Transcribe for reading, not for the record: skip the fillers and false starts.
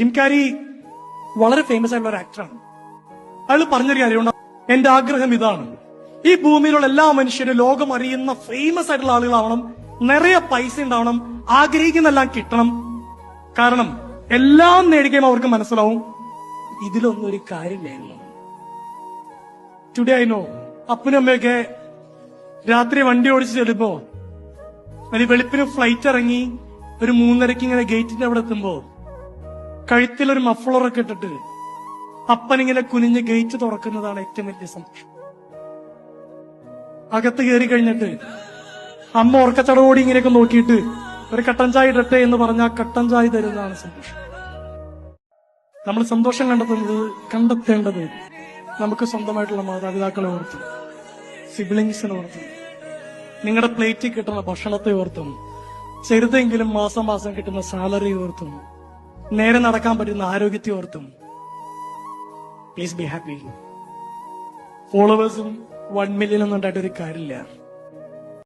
Gym കാരി വളരെ famous ആയിട്ടുള്ള ഒരു ആക്ടറാണ്. അയാൾ പറഞ്ഞൊരു കാര്യമുണ്ട്, എന്റെ ആഗ്രഹം ഇതാണ്, ഈ ഭൂമിയിലുള്ള എല്ലാ മനുഷ്യരും ലോകം അറിയുന്ന ഫേമസ് ആയിട്ടുള്ള ആളുകളാവണം, നിറയെ പൈസ ഉണ്ടാവണം, ആഗ്രഹിക്കുന്നെല്ലാം കിട്ടണം. കാരണം എല്ലാം നേടിക്കുമ്പോൾ അവർക്ക് മനസ്സിലാവും ഇതിലൊന്നും ഒരു കാര്യമില്ലായിരുന്നു. ടുഡേ ഐ നോ, അപ്പനും അമ്മയൊക്കെ രാത്രി വണ്ടി ഓടിച്ച് ചെല്ലുമ്പോ വെളുപ്പിന് ഫ്ലൈറ്റ് ഇറങ്ങി ഒരു 3:30 ഇങ്ങനെ ഗേറ്റിന്റെ അവിടെ എത്തുമ്പോ കഴുത്തിലൊരു മഫ്ളറൊക്കെ ഇട്ടിട്ട് അപ്പനിങ്ങനെ കുനിഞ്ഞ് ഗേറ്റ് തുറക്കുന്നതാണ് ഏറ്റവും വലിയ സന്തോഷം. അകത്ത് കയറി കഴിഞ്ഞിട്ട് അമ്മ ഉറക്കച്ചടവോടി ഇങ്ങനെയൊക്കെ നോക്കിയിട്ട് ഒരു കട്ടൻ ചായ ഇടട്ടെ എന്ന് പറഞ്ഞാൽ കട്ടൻ ചായ തരുന്നതാണ് സന്തോഷം. നമ്മൾ സന്തോഷം കണ്ടെത്തേണ്ടത് നമുക്ക് സ്വന്തമായിട്ടുള്ള മാതാപിതാക്കളെ ഓർത്തും സിബ്ലിങ്സിനെ ഓർത്തും നിങ്ങളുടെ പ്ലേറ്റിൽ കിട്ടുന്ന ഭക്ഷണത്തെ ഓർത്തും ചെറുതെങ്കിലും മാസം മാസം കിട്ടുന്ന സാലറി ഓർത്തും നേരെ നടക്കാൻ പറ്റുന്ന ആരോഗ്യത്തെ ഓർത്തും. Please be happy. ഫോളോവേഴ്സും 1 മില്യൺ ഒന്നും ഉണ്ടായിട്ട് ഒരു കാര്യമില്ല.